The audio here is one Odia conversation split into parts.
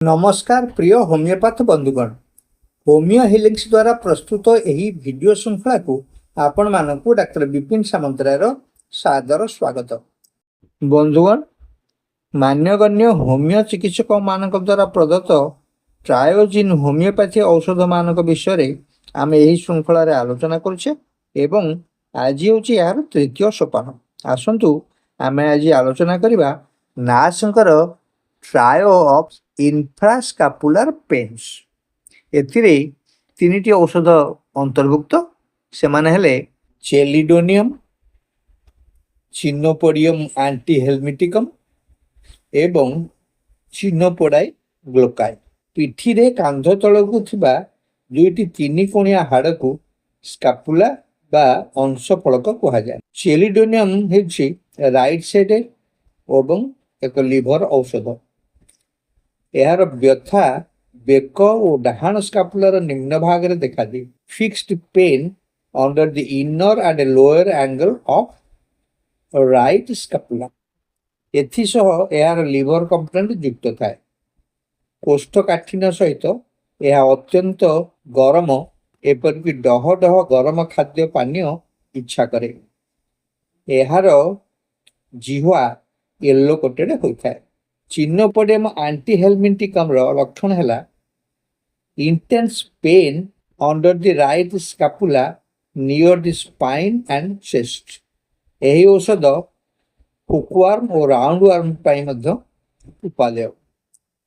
नमस्कार प्रिय होमिओपाथ बंधुगण। होमिओ हिलिंग्स द्वारा प्रस्तुत यही वीडियो श्रृंखला को आपण मानक डाक्टर विपिन सामंतरायर सादर स्वागत। बंधुगण, मान्यगण्य होमिओ चिकित्सक मानक द्वारा प्रदत्त ट्रायोजिन होमिओपैथी औषध मानक विषय आम यही श्रृंखला आलोचना करुचे एवं आज हूँ यार तृतीय सोपान। आसतु आम आज आलोचना करवा नाशंकर ट्रायो ऑफ इन्फ्रास्कापुलर पेन्स। एथिरे तीनिटी औषध अंतर्भुक्त सेमाने हेले चेलिडोनियम, चिनोपोडियम एंटीहेलमिटिकम एवं चिनोपोडाई ग्लोकाई। पिठी रे कांध तलकू थिबा दुईटी तीन कोणिया हाड़ को स्कापुला बा अंश फलक कहा जाए। चेलिडोनियम हेछि राइट साइड एवं एक लिभर औषध। यार व्यथा बेक और डाहाण स्कापुलार निम्न भाग में देखा दी। Fixed pain under the inner and lower angle of right scapula. एथिसह यार लिवर कंप्लेंट युक्त थाए। कोष्ठकाठिन्य सहित यह अत्यंत गरम एपरिक डह डह गरम खाद्य पानीय इच्छा करे। यार जिह्वा येलो कोटेड होता है। चिनोपोडियम एंटीहेलमिटिकम लक्षण है intense pen under the right scapula near the spine and chest. यही औषध हुकवर्म और राउंडवर्म उपादेय।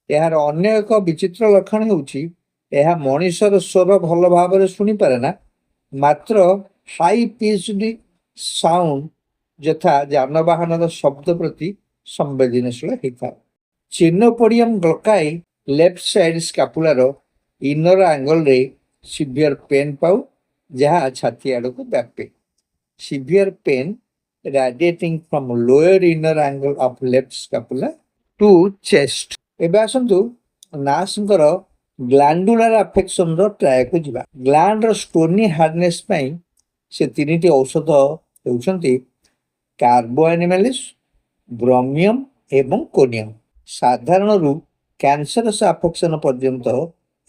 यार अन्य एक विचित्र लक्षण होउछि यह मनुष्यर स्वर भल भाव शुणी पारे ना, मात्र हाई पिच्ड साउंड यथा जानवाहन शब्द प्रति संवेदनशील होता है। चिनोपोडियम ग्लोकाई लेफ्ट साइड स्कापुलार इनर एंगल रे सीवियर पेन पाऊ जहाँ छाती आड़ को व्यापे। Severe pain radiating from lower inner angle of left scapula to chest. एबे आसंतु नासंकर ग्लैंडुलर अफेक्शन रो ट्राय को जिबा। ग्लैंड रो स्टोनी हार्डनेस पई से तीनिटी औषध हेउछंती कार्बो एनिमेलिस, ब्रोमियम एवं कोनियम। साधारण रु कैंसरस अफेक्शन पर्यंत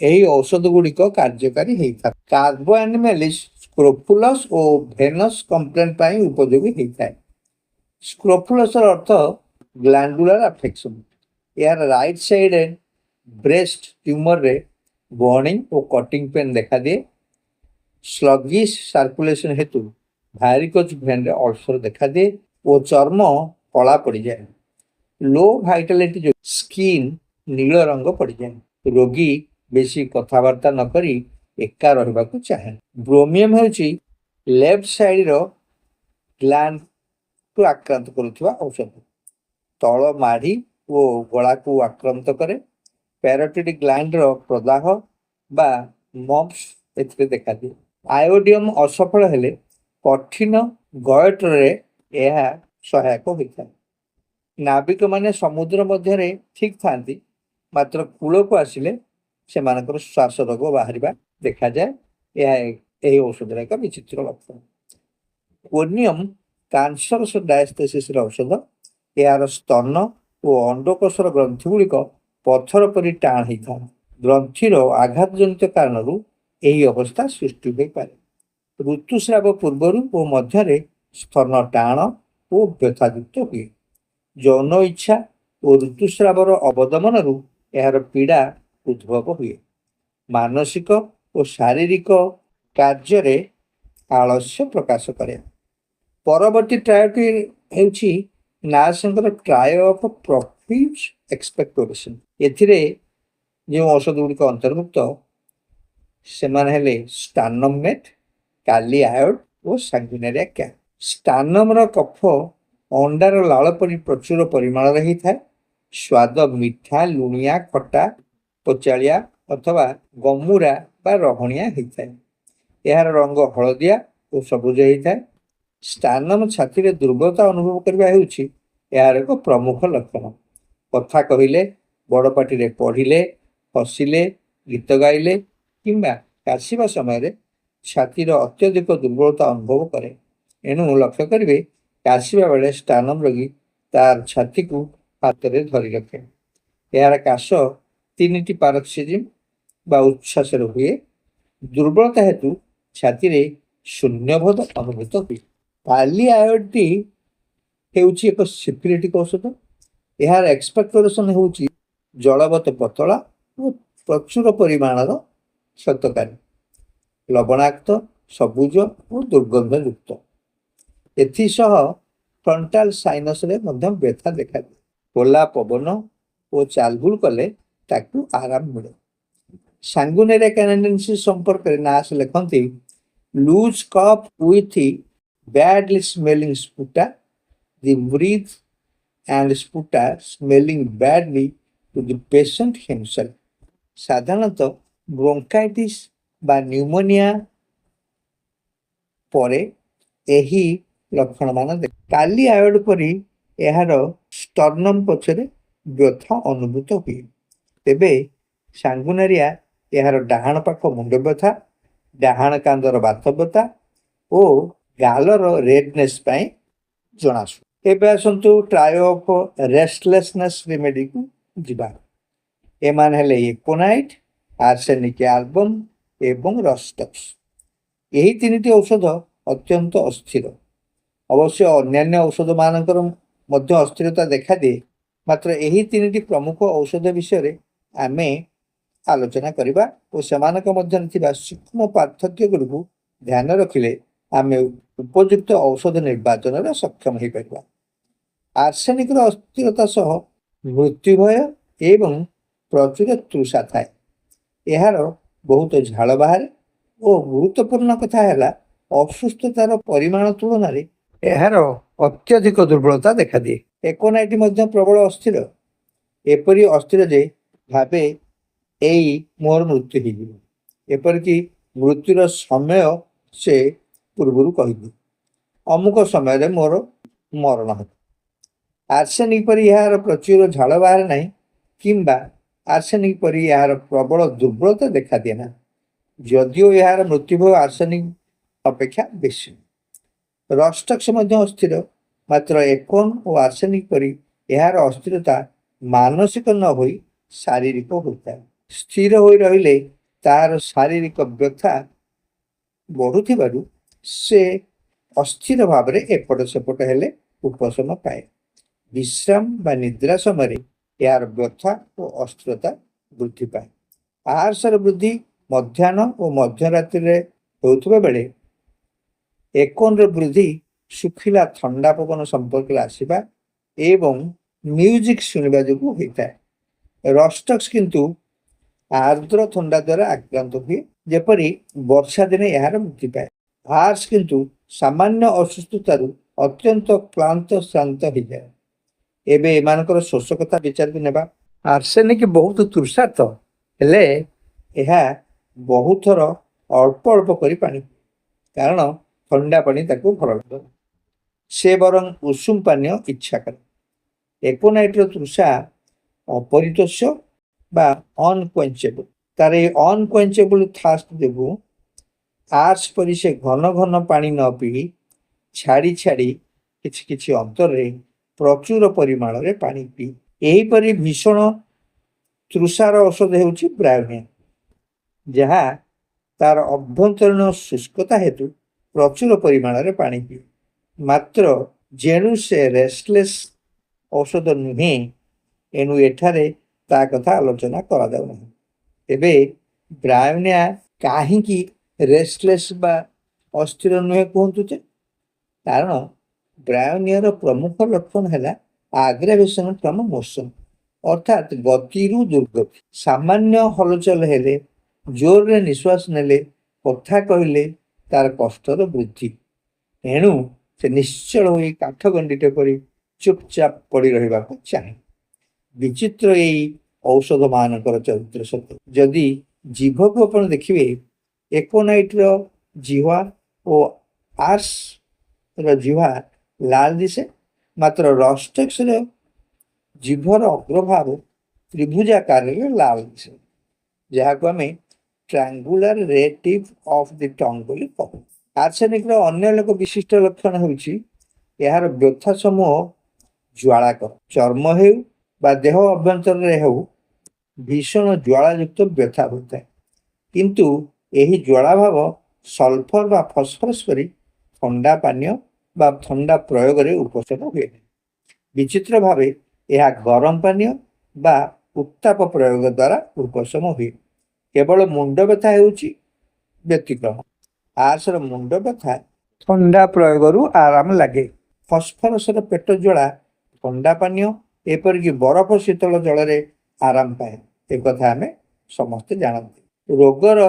यही औषध गुड़िक कार्यकारी होता है। कार्बो एनिमेलिस स्क्रोफुलस और भेनस कंप्लेंट पाई उपयोगी होता है। स्क्रोफुलस अर्थ ग्लैंडुलर अफेक्शन। यार राइट साइड ब्रेस्ट ट्यूमर रे बर्निंग और कटिंग पेन देखा दिए। स्लगिश सर्कुलेशन हेतु वैरिकोज भेन रे अल्सर देखा दिए और चर्म कला पड़ जाए। लो भाइटालिटी जो स्किन नील रंग पड़ जाए। रोगी बेसी कथबार्ता न करी एका रहिबा को चाहे। ब्रोमियम हेउची लेफ्ट साइड रो ग्लैंड को आक्रांत करुवा औषध। तल माढ़ी और गला को आक्रांत करे। पैराटाइड ग्लैंड रो प्रदाह बा मम्प्स एथिरे देखा दिए। आयोडियम असफल हेले कठिन गयट रे यह सहायक होता है। नाविक माने समुद्र मध्य ठीक था, मात्र कूल को आसिले से श्वास रोग बाहर देखा जाए। यह औषधर एक विचित्र लक्षण। कोनियम कैंसर डायस्थेसिस औषध। यार स्तन और अंडकोशर ग्रंथि गुड़िक पत्थर परि टाण होता है। ग्रंथिर आघात जनित कारण यही अवस्था सृष्टि हो पाए। ऋतुस्राव पूर्वर और मध्य स्तन टाण और व्यथायुक्त हुए। यौन इच्छा और ऋतुस्रावर अवदमन यार पीड़ा उद्भव हुए। मानसिक और शारीरिक कार्य आलस्य प्रकाश करे। परवर्ती ट्रायटी हेउछि नासंकर ट्राय ऑफ प्रोफ्यूज एक्सपेक्टोरेशन। एथिरे जो औषध गुड़िक अंतर्भुक्त से स्टानमेट, काली आयोड और सांगुइनेरिया कैप। स्टानम कफ अंडार लाल परी प्रचुर परिमाण रही था। स्वाद मिठा, लुणिया, खट्टा, पचालिया अथवा गमुरा बा रहणिया होता है। यार रंग हलदिया और सबुज होता है। स्टानम छाती रे दुर्बलता अनुभव करबा हेउछि यार एक प्रमुख लक्षण। कथा कहिले, बड़ पाटी रे पढ़िले, हसिले, गीत गाइले किंबा काशिबा समय छातीर अत्यधिक दुर्बलता अनुभव करे। एणु लक्ष्य करेंगे काशिबा बेले स्टानम रोगी तार छाती को हाथ में धरी रखे। यार काश ତିନିଟି paroxysm ବା ଉଚ୍ଛ୍ୱାସର ହୁଏ। ଦୁର୍ବଳତା ହେତୁ ଛାତିରେ ଶୂନ୍ୟବୋଧ ଅନୁଭୂତ ହୁଏ। କାଲି ଆୟୋଡିନ ହେଉଛି ଏକ ସିଫିଲିଟିକ ଔଷଧ। ଏହାର ଏକ୍ସପେକ୍ଟୋରେସନ ହେଉଛି ଜଳବତ ପତଳା ଓ ପ୍ରଚୁର ପରିମାଣର କ୍ଷତକାରୀ, ଲବଣାକ୍ତ, ସବୁଜ ଓ ଦୁର୍ଗନ୍ଧଯୁକ୍ତ। ଏଥିସହ ଫ୍ରଣ୍ଟାଲ ସାଇନସରେ ମଧ୍ୟ ବ୍ୟଥା ଦେଖାଦିଏ। ଖୋଲା ପବନ ଓ ଚାଲବୁଲ କଲେ ତାକୁ ଆରାମ ମିଳେ। ସାଙ୍ଗୁନେରିଆ କାନାଡିଏନ୍ସିସ୍ ସମ୍ପର୍କରେ ନାସ ଲେଖନ୍ତି, loose cough with badly smelling sputa, the breath and sputa smelling badly to the patient himself। ସାଧାରଣତଃ ବ୍ରୋଙ୍କାଇଟିସ୍ ବା ନ୍ୟୁମୋନିଆ ପରେ ଏହି ଲକ୍ଷଣମାନ ଦେଖେ। କାଲି ଆୟୋଡ ପରି ଏହାର ଷ୍ଟର୍ଣ୍ଣମ ପଛରେ ବ୍ୟଥା ଅନୁଭୂତ ହୁଏ। ତେବେ ସାଙ୍ଗୁନେରିଆ ଏହାର ଡାହାଣ ପାଖ ମୁଣ୍ଡ ବ୍ୟଥା, ଡାହାଣ କାନ୍ଧର ବାତବ୍ୟଥା ଓ ଗାଲର ରେଡନେସ୍ ପାଇଁ ଜଣାଶୁଣା। ଏବେ ଆସନ୍ତୁ ଟ୍ରାଏ ଅଫ୍ ରେଷ୍ଟଲେସନେସ୍ ରେମେଡିକୁ ଯିବା। ଏମାନେ ହେଲେ ଏକୋନାଇଟ୍, ଆର୍ସେନିକ୍ ଆଲବମ୍ ଏବଂ ରଷ୍ଟକ୍ସ। ଏହି ତିନିଟି ଔଷଧ ଅତ୍ୟନ୍ତ ଅସ୍ଥିର। ଅବଶ୍ୟ ଅନ୍ୟାନ୍ୟ ଔଷଧମାନଙ୍କର ମଧ୍ୟ ଅସ୍ଥିରତା ଦେଖାଦିଏ, ମାତ୍ର ଏହି ତିନିଟି ପ୍ରମୁଖ ଔଷଧ ବିଷୟରେ ଆମେ ଆଲୋଚନା କରିବା ଓ ସେମାନଙ୍କ ମଧ୍ୟରେ ଥିବା ସୂକ୍ଷ୍ମ ପାର୍ଥକ୍ୟଗୁଡ଼ିକୁ ଧ୍ୟାନ ରଖିଲେ ଆମେ ଉପଯୁକ୍ତ ଔଷଧ ନିର୍ବାଚନରେ ସକ୍ଷମ ହୋଇପାରିବା। ଆର୍ସେନିକର ଅସ୍ଥିରତା ସହ ମୃତ୍ୟୁ ଭୟ ଏବଂ ପ୍ରଚୁର ତୃଷା ଥାଏ। ଏହାର ବହୁତ ଝାଳ ବାହାରେ ଓ ଗୁରୁତ୍ୱପୂର୍ଣ୍ଣ କଥା ହେଲା ଅସୁସ୍ଥତାର ପରିମାଣ ତୁଳନାରେ ଏହାର ଅତ୍ୟଧିକ ଦୁର୍ବଳତା ଦେଖାଦିଏ। ଏକୋନାଇଟ୍ ମଧ୍ୟ ପ୍ରବଳ ଅସ୍ଥିର, ଏପରି ଅସ୍ଥିର ଯେ ଭାବେ ଏଇ ମୋର ମୃତ୍ୟୁ ହେଇଯିବ, ଏପରିକି ମୃତ୍ୟୁର ସମୟ ସେ ପୂର୍ବରୁ କହିଦିଏ, ଅମୁକ ସମୟରେ ମୋର ମରଣ ହେବ। ଆର୍ସେନିକ ପରି ଏହାର ପ୍ରଚୁର ଝାଳ ବାହାରେ ନାହିଁ କିମ୍ବା ଆର୍ସେନିକ ପରି ଏହାର ପ୍ରବଳ ଦୁର୍ବଳତା ଦେଖାଦିଏ ନା, ଯଦିଓ ଏହାର ମୃତ୍ୟୁଭୟ ଆର୍ସେନିକ ଅପେକ୍ଷା ବେଶୀ। ରଷ୍ଟକ୍ସ ମଧ୍ୟ ଅସ୍ଥିର, ମାତ୍ର ଏକୋନ୍ ଓ ଆର୍ସେନିକ ପରି ଏହାର ଅସ୍ଥିରତା ମାନସିକ ନ ହୋଇ ଶାରୀରିକ ହୋଇଥାଏ। ସ୍ଥିର ହୋଇ ରହିଲେ ତାହାର ଶାରୀରିକ ବ୍ୟଥା ବଢ଼ୁଥିବାରୁ ସେ ଅସ୍ଥିର ଭାବରେ ଏପଟ ସେପଟ ହେଲେ ଉପଶମ ପାଏ। ବିଶ୍ରାମ ବା ନିଦ୍ରା ସମୟରେ ଏହାର ବ୍ୟଥା ଓ ଅସ୍ଥିରତା ବୃଦ୍ଧି ପାଏ। ଆହାର୍ସର ବୃଦ୍ଧି ମଧ୍ୟାହ୍ନ ଓ ମଧ୍ୟରାତ୍ରିରେ ହେଉଥିବା ବେଳେ ଏକୋନ୍ର ବୃଦ୍ଧି ଶୁଖିଲା ଥଣ୍ଡା ପବନ ସମ୍ପର୍କରେ ଆସିବା ଏବଂ ମ୍ୟୁଜିକ୍ ଶୁଣିବା ଯୋଗୁଁ ହୋଇଥାଏ। ରଷ୍ଟକ୍ସ କିନ୍ତୁ ଆର୍ଦ୍ର ଥଣ୍ଡା ଦ୍ୱାରା ଆକ୍ରାନ୍ତ ହୁଏ, ଯେପରି ବର୍ଷା ଦିନେ ଏହାର ବୃଦ୍ଧି ପାଏ। ଆର୍ସ କିନ୍ତୁ ସାମାନ୍ୟ ଅସୁସ୍ଥତାରୁ ଅତ୍ୟନ୍ତ କ୍ଳାନ୍ତ ଶ୍ରାନ୍ତ ହୋଇଯାଏ। ଏବେ ଏମାନଙ୍କର ଶୋଷ କଥା ବିଚାରକୁ ନେବା। ଆର୍ସେନିକ ବହୁତ ତୃଷାର୍ତ, ହେଲେ ଏହା ବହୁଥର ଅଳ୍ପ ଅଳ୍ପ କରି ପାଣି, କାରଣ ଥଣ୍ଡା ପାଣି ତାକୁ ଭଲ ଲାଗେ, ସେ ବରଂ ଉଷୁମ ପାନୀୟ ଇଚ୍ଛା କରେ। ଏକୋନାଇଟ୍ର ତୃଷା ଅପରିତୋଷ୍ୟ ବା ଅନକ୍ୱେଞ୍ଚେବଲ୍। ତାର এই ଅନକ୍ୱେଞ୍ଚେବଲ୍ ଥାର୍ଷ୍ଟ ଯୋଗୁଁ ଆର୍ସ ପରି ସେ ଘନ ଘନ ପାଣି ନ ପିଇ ଛାଡ଼ି ଛାଡ଼ି କିଛି କିଛି ଅନ୍ତରରେ ପ୍ରଚୁର ପରିମାଣରେ ପାଣି ପିଏ। ଏହିପରି ଭୀଷଣ ତୃଷାର ଔଷଧ ହେଉଛି ବ୍ରାୟୋନିଆ, ଯାହା ତାର ଅଭ୍ୟନ୍ତରୀଣ ଶୁଷ୍କତା ହେତୁ ପ୍ରଚୁର ପରିମାଣରେ ପାଣି ପିଏ। ମାତ୍ର ଯେଣୁ ସେ ରେଷ୍ଟଲେସ୍ ଔଷଧ ନୁହେଁ, ଏଣୁ ଏଠାରେ ତା କଥା ଆଲୋଚନା କରାଯାଉନାହିଁ। ଏବେ ବ୍ରାୟୋନିଆ କାହିଁକି ରେଷ୍ଟଲେସ୍ ବା ଅସ୍ଥିର ନୁହେଁ କୁହନ୍ତୁ ଯେ? କାରଣ ବ୍ରାୟୋନିଆର ପ୍ରମୁଖ ଲକ୍ଷଣ ହେଲା ଆଗ୍ରାଭେସନ ଫ୍ରମ୍ ମୋସନ, ଅର୍ଥାତ୍ ଗତିରୁ ଦୁର୍ଗତି। ସାମାନ୍ୟ ହଲଚଲ ହେଲେ, ଜୋରରେ ନିଶ୍ୱାସ ନେଲେ, କଥା କହିଲେ ତାର କଷ୍ଟର ବୃଦ୍ଧି। ଏଣୁ ସେ ନିଶ୍ଚଳ ହୋଇ କାଠଗଣ୍ଡିଟେ ପରି ଚୁପଚାପ ପଡ଼ି ରହିବାକୁ ଚାହେଁ। ବିଚିତ୍ର ଏଇ ଔଷଧମାନଙ୍କର ଚରିତ୍ର ସତ୍ୟ। ଯଦି ଜିଭକୁ ଆପଣ ଦେଖିବେ, ଏକୋନାଇଟ୍ର ଜିହ୍ୱା ଓ ଆର୍ସର ଜିହ୍ୱା ଲାଲ ଦିଶେ, ମାତ୍ର ରଷ୍ଟକ୍ସର ଜିଭର ଅଗ୍ରଭାଗ ତ୍ରିଭୁଜାକାରରେ ଲାଲ ଦିଶେ, ଯାହାକୁ ଆମେ ଟ୍ରାଙ୍ଗୁଲାର ରେ ଟିପ୍ ଅଫ୍ ଦି ଟଙ୍ଗ ବୋଲି କହୁ। ଆର୍ସେନିକର ଅନ୍ୟ ଏକ ବିଶିଷ୍ଟ ଲକ୍ଷଣ ହେଉଛି ଏହାର ବ୍ୟଥା ସମୂହ ଜ୍ୱାଳାକର। ଚର୍ମ ହେଉ ବା ଦେହ ଅଭ୍ୟନ୍ତରରେ ହେଉ, ଭୀଷଣ ଜ୍ୱାଳାଯୁକ୍ତ ବ୍ୟଥା ହୋଇଥାଏ। କିନ୍ତୁ ଏହି ଜ୍ୱାଳାଭାବ ସଲଫର ବା ଫସଫରସ୍ ପରି ଥଣ୍ଡା ପାନୀୟ ବା ଥଣ୍ଡା ପ୍ରୟୋଗରେ ଉପଶମ ହୁଏ ନାହିଁ। ବିଚିତ୍ର ଭାବେ ଏହା ଗରମ ପାନୀୟ ବା ଉତ୍ତାପ ପ୍ରୟୋଗ ଦ୍ୱାରା ଉପଶମ ହୁଏ। କେବଳ ମୁଣ୍ଡ ବ୍ୟଥା ହେଉଛି ବ୍ୟତିକ୍ରମ। ଆସର ମୁଣ୍ଡ ବ୍ୟଥା ଥଣ୍ଡା ପ୍ରୟୋଗରୁ ଆରାମ ଲାଗେ। ଫସଫରସର ପେଟ ଜ୍ୱାଳା ଥଣ୍ଡା ପାନୀୟ ଏପରିକି ବରଫ ଶୀତଳ ଜଳରେ ଆରାମ ପାଏ। ଏକଥା ଆମେ ସମସ୍ତେ ଜାଣନ୍ତି। ରୋଗର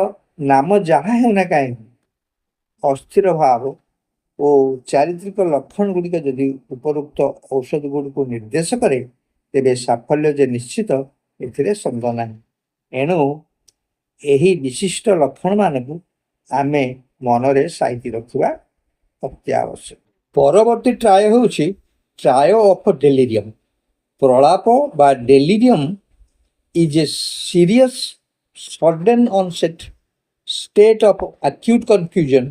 ନାମ ଯାହା ହେଉନା କାହିଁକି ଅସ୍ଥିର ଭାବ ଓ ଚାରିତ୍ରିକ ଲକ୍ଷଣ ଗୁଡ଼ିକ ଯଦି ଉପରୋକ୍ତ ଔଷଧ ଗୁଡ଼ିକୁ ନିର୍ଦ୍ଦେଶ କରେ ତେବେ ସାଫଲ୍ୟ ଯେ ନିଶ୍ଚିତ ଏଥିରେ ସନ୍ଦେହ ନାହିଁ। ଏଣୁ ଏହି ବିଶିଷ୍ଟ ଲକ୍ଷଣମାନଙ୍କୁ ଆମେ ମନରେ ସାଇତି ରଖିବା ଅତ୍ୟାବଶ୍ୟକ। ପରବର୍ତ୍ତୀ ଟ୍ରାୟ ହେଉଛି ଟ୍ରାୟ ଅଫ୍ ଡେଲିରିୟମ୍। ପ୍ରଳାପ ବା ଡେଲିରିୟମ୍ is a serious sudden onset state of acute confusion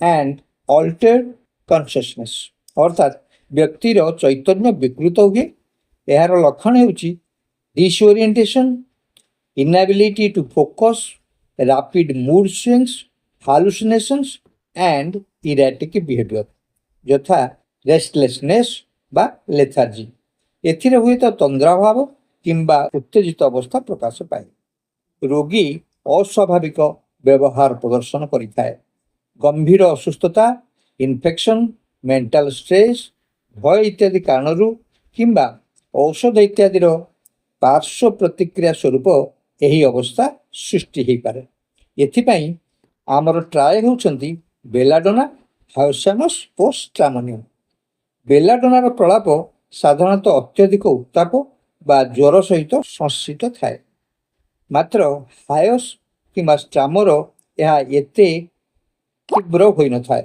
and altered consciousness ଅର୍ଥାତ୍ ବ୍ୟକ୍ତିର ଚୈତନ୍ୟ ବିକୃତ ହୁଏ। ଏହାର ଲକ୍ଷଣ ହେଉଛି disorientation, inability to focus, rapid mood swings, hallucinations and erratic behavior ଯଥା ରେଷ୍ଟଲେସନେସ୍ ବା ଲେଥାର୍ଜି। ଏଥିରେ ହୁଏତ ତନ୍ଦ୍ରାଭାବ କିମ୍ବା ଉତ୍ତେଜିତ ଅବସ୍ଥା ପ୍ରକାଶ ପାଏ। ରୋଗୀ ଅସ୍ୱାଭାବିକ ବ୍ୟବହାର ପ୍ରଦର୍ଶନ କରିଥାଏ। ଗମ୍ଭୀର ଅସୁସ୍ଥତା, ଇନଫେକ୍ସନ୍, ମେଣ୍ଟାଲ ଷ୍ଟ୍ରେସ୍, ଭୟ ଇତ୍ୟାଦି କାରଣରୁ କିମ୍ବା ଔଷଧ ଇତ୍ୟାଦିର ପାର୍ଶ୍ୱ ପ୍ରତିକ୍ରିୟା ସ୍ୱରୂପ ଏହି ଅବସ୍ଥା ସୃଷ୍ଟି ହୋଇପାରେ। ଏଥିପାଇଁ ଆମର ଟ୍ରାଏ ହେଉଛନ୍ତି ବେଲାଡୋନା, ହାଉସାନସ୍ ଓ ଷ୍ଟ୍ରାମୋନିୟମ୍। ବେଲାଡୋନାର ପ୍ରଳାପ ସାଧାରଣତଃ ଅତ୍ୟଧିକ ଉତ୍ତାପ ବା ଜ୍ୱର ସହିତ ସଂଶ୍ଳିଷ୍ଟ ଥାଏ। ମାତ୍ର ହାୟସ୍ କିମ୍ବା ଷ୍ଟ୍ରାମୋର ଏହା ଏତେ ତୀବ୍ର ହୋଇନଥାଏ।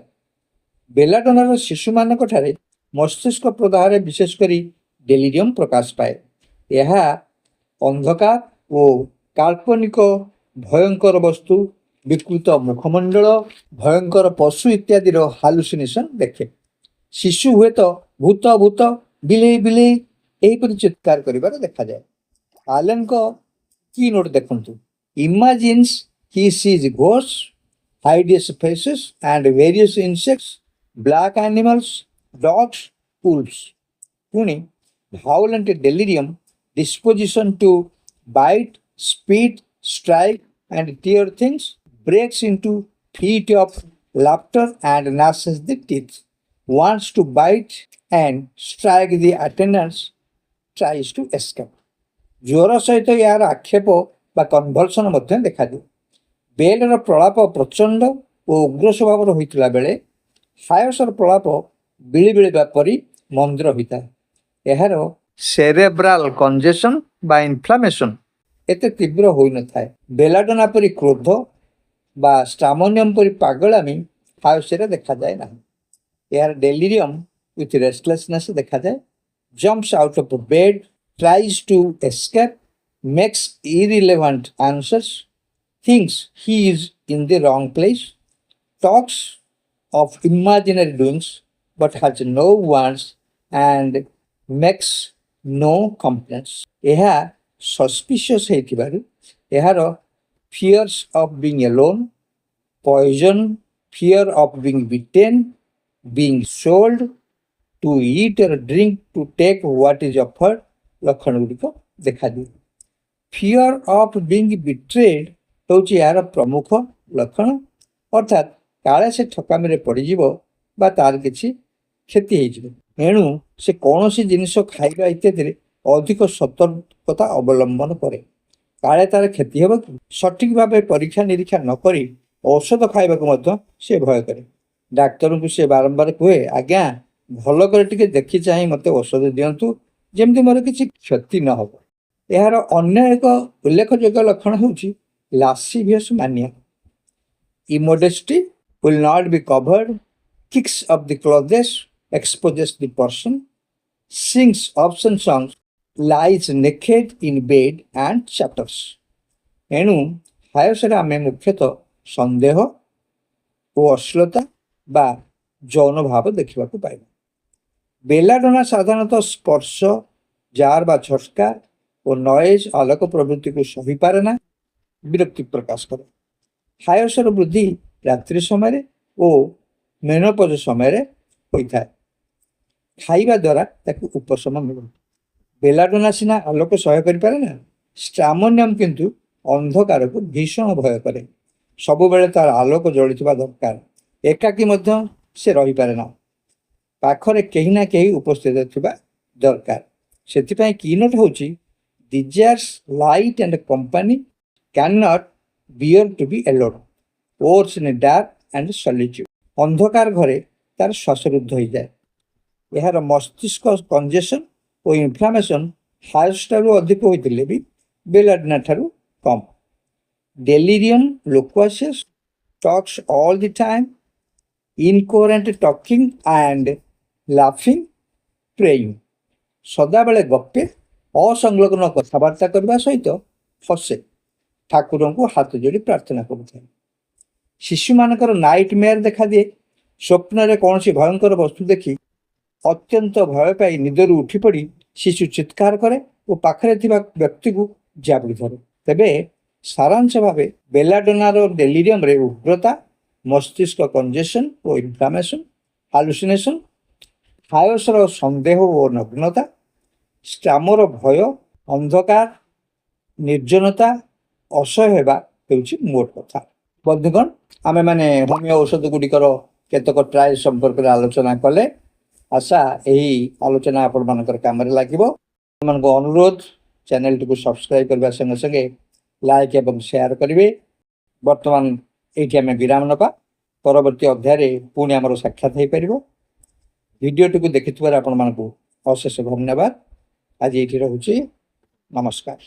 ବେଲାଡୋନାର ଶିଶୁମାନଙ୍କଠାରେ ମସ୍ତିଷ୍କ ପ୍ରଦାହରେ ବିଶେଷ କରି ଡେଲିରିୟମ୍ ପ୍ରକାଶ ପାଏ। ଏହା ଅନ୍ଧକାର ଓ କାଳ୍ପନିକ ଭୟଙ୍କର ବସ୍ତୁ, ବିକୃତ ମୁଖମଣ୍ଡଳ, ଭୟଙ୍କର ପଶୁ ଇତ୍ୟାଦିର ହାଲୁସିନେସନ୍ ଦେଖେ। ଶିଶୁ ହୁଏତ ଭୂତ ଭୂତ, ବିଲେଇ ବିଲେଇ ଏହିପରି ଚିତ୍କାର କରିବାର ଦେଖାଯାଏ। ଆଲେନଙ୍କ କି ନୋଟ୍ ଦେଖନ୍ତୁ। Imagines he sees ghost, hideous faces and various insects, black animals, dogs, wolves. ପୁଣି violent delirium, disposition to bite, spit, strike and tear things, breaks into fit of laughter and gnashes the teeth, wants to bite and strike the attendants, tries to escape. ଜ୍ୱର ସହିତ ଏହାର ଆକ୍ଷେପ ବା କନଭଲସନ୍ ମଧ୍ୟ ଦେଖାଦିଏ। ବେଲର ପ୍ରଳାପ ପ୍ରଚଣ୍ଡ ଓ ଉଗ୍ର ସ୍ୱଭାବର ହୋଇଥିଲା ବେଳେ ହାୟସର ପ୍ରଳାପ ବିଳିବିଳିବା ପରି ମନ୍ଦିର ହୋଇଥାଏ। ଏହାର ସେରେବ୍ରାଲ କଞ୍ଜେସନ୍ ବା ଇନଫ୍ଲାମେସନ୍ ଏତେ ତୀବ୍ର ହୋଇନଥାଏ। ବେଲାଡୋନା ପରି କ୍ରୋଧ ବା ଷ୍ଟ୍ରାମୋନିୟମ୍ ପରି ପାଗଳାମି ହାୟସରେ ଦେଖାଯାଏ ନାହିଁ। ଏହାର ଡେଲିରିୟମ୍ ୱିଥ୍ ରେଷ୍ଟଲେସନେସ୍ ଦେଖାଯାଏ। Jumps out of bed, tries to escape, makes irrelevant answers, thinks he is in the wrong place, talks of imaginary doings but has no wants and makes no complaints. ଏହା ସସ୍ପିସିୟସ୍ ହେଇଥିବାରୁ ଏହାର fears of being alone, poison, fear of being beaten, being sold, to eat or drink, to take what is offered ଲକ୍ଷଣ ଗୁଡ଼ିକ ଦେଖାଦିଏ। ଫିଅର୍ ଅଫ୍ ବିଙ୍ଗ ବିଟ୍ରେଡ୍ ହେଉଛି ଏହାର ପ୍ରମୁଖ ଲକ୍ଷଣ, ଅର୍ଥାତ୍ କାଳେ ସେ ଠକାମିରେ ପଡ଼ିଯିବ ବା ତାର କିଛି କ୍ଷତି ହେଇଯିବ। ଏଣୁ ସେ କୌଣସି ଜିନିଷ ଖାଇବା ଇତ୍ୟାଦିରେ ଅଧିକ ସତର୍କତା ଅବଲମ୍ବନ କରେ। କାଳେ ତାର କ୍ଷତି ହେବ କି? ସଠିକ୍ ଭାବେ ପରୀକ୍ଷା ନିରୀକ୍ଷା ନ କରି ଔଷଧ ଖାଇବାକୁ ମଧ୍ୟ ସେ ଭୟ କରେ। ଡାକ୍ତରଙ୍କୁ ସେ ବାରମ୍ବାର କୁହେ, ଆଜ୍ଞା ଭଲ କରି ଟିକେ ଦେଖି ଚାହିଁ ମୋତେ ଔଷଧ ଦିଅନ୍ତୁ ଯେମିତି ମୋର କିଛି କ୍ଷତି ନ ହେବ। ଏହାର ଅନ୍ୟ ଏକ ଉଲ୍ଲେଖଯୋଗ୍ୟ ଲକ୍ଷଣ ହେଉଛି ଲାସିଭିୟସ୍ ମାନିଆ। ଇମୋଡେଷ୍ଟି, will not be covered, kicks up the clothes, exposes the person, sings obscene songs, lies naked in bed and chatters. ଏଣୁ ହାୟସରେ ଆମେ ମୁଖ୍ୟତଃ ସନ୍ଦେହ ଓ ଅଶ୍ଳୀଳତା ବା ଯୌନ ଭାବ ଦେଖିବାକୁ ପାଇବା। ବେଲାଡୋନା ସାଧାରଣତଃ ସ୍ପର୍ଶ, ଜାର ବା ଝଟକା ଓ ଓ ନଏଜ୍ ଆଲୋକ ପ୍ରବୃତ୍ତିକୁ ସହିପାରେ ନା, ବିରକ୍ତି ପ୍ରକାଶ କରେ। ହାୟସର ବୃଦ୍ଧି ରାତ୍ରି ସମୟରେ ଓ ମେନୋପଜ ସମୟରେ ହୋଇଥାଏ। ଖାଇବା ଦ୍ୱାରା ତାକୁ ଉପଶମ ମିଳେ। ବେଲାଡୋନା ସିନା ଆଲୋକ ସହ୍ୟ କରିପାରେ ନା, ଷ୍ଟ୍ରାମୋନିୟମ କିନ୍ତୁ ଅନ୍ଧକାରକୁ ଭୀଷଣ ଭୟ କରେ। ସବୁବେଳେ ତାର ଆଲୋକ ଜଳିଥିବା ଦରକାର। ଏକାକୀ ମଧ୍ୟ ସେ ରହିପାରେ ନା, ପାଖରେ କେହି ନା କେହି ଉପସ୍ଥିତ ଥିବା ଦରକାର। ସେଥିପାଇଁ କିନୋଟ୍ ହେଉଛି desires light and company, can not bear to be alone, worse in dark and solitude. ଅନ୍ଧକାର ଘରେ ତାର ଶ୍ୱାସରୁଦ୍ଧ ହୋଇଯାଏ। ଏହାର ମସ୍ତିଷ୍କ କଞ୍ଜେସନ୍ ଓ ଇନଫ୍ଲାମେସନ୍ ହାୟସ୍ ଠାରୁ ଅଧିକ ହୋଇଥିଲେ ବି ବେଲାଡୋନା ଠାରୁ କମ୍। Delirium loquacious, talks all the time, incoherent talking and ଲାଫିଂ, ପ୍ରେଇଂ। ସଦାବେଳେ ଗପେ, ଅସଂଲଗ୍ନ କଥାବାର୍ତ୍ତା କରିବା ସହିତ ହସେ, ଠାକୁରଙ୍କୁ ହାତ ଯୋଡ଼ି ପ୍ରାର୍ଥନା କରୁଥାଏ। ଶିଶୁମାନଙ୍କର ନାଇଟ୍ ମେୟାର ଦେଖାଦିଏ। ସ୍ୱପ୍ନରେ କୌଣସି ଭୟଙ୍କର ବସ୍ତୁ ଦେଖି ଅତ୍ୟନ୍ତ ଭୟ ପାଇ ନିଦରୁ ଉଠିପଡ଼ି ଶିଶୁ ଚିତ୍କାର କରେ ଓ ପାଖରେ ଥିବା ବ୍ୟକ୍ତିକୁ ଜାବୁଡ଼ି ଧରେ। ତେବେ ସାରାଂଶ ଭାବେ ବେଲାଡୋନାର ଡେଲିରିୟମରେ ଉଗ୍ରତା, ମସ୍ତିଷ୍କ କଞ୍ଜେସନ୍ ଓ ଇନଫ୍ଲାମେସନ୍, ହାଲୁସିନେସନ୍, ହାୟସର ସନ୍ଦେହ ଓ ନଗ୍ନତା, ଷ୍ଟ୍ରାମୋର ଭୟ, ଅନ୍ଧକାର, ନିର୍ଜନତା, ଅସହ୍ୟ ହେବା ହେଉଛି ମୋଟ କଥା। ବନ୍ଧୁଗଣ, ଆମେମାନେ ହୋମିଓ ଔଷଧ ଗୁଡ଼ିକର କେତେକ ଟ୍ରାଏଲ୍ ସମ୍ପର୍କରେ ଆଲୋଚନା କଲେ। ଆଶା ଏହି ଆଲୋଚନା ଆପଣମାନଙ୍କର କାମରେ ଲାଗିବ। ଆପଣମାନଙ୍କ ଅନୁରୋଧ, ଚ୍ୟାନେଲଟିକୁ ସବସ୍କ୍ରାଇବ୍ କରିବା ସଙ୍ଗେ ସଙ୍ଗେ ଲାଇକ୍ ଏବଂ ସେୟାର କରିବେ। ବର୍ତ୍ତମାନ ଏଇଠି ଆମେ ବିରାମ ନେବା। ପରବର୍ତ୍ତୀ ଅଧ୍ୟାୟରେ ପୁଣି ଆମର ସାକ୍ଷାତ ହୋଇପାରିବ। ଭିଡ଼ିଓଟିକୁ ଦେଖିଥିବାରୁ ଆପଣମାନଙ୍କୁ ଅଶେଷ ଧନ୍ୟବାଦ। ଆଜି ଏଇଠି ରହୁଛି। ନମସ୍କାର।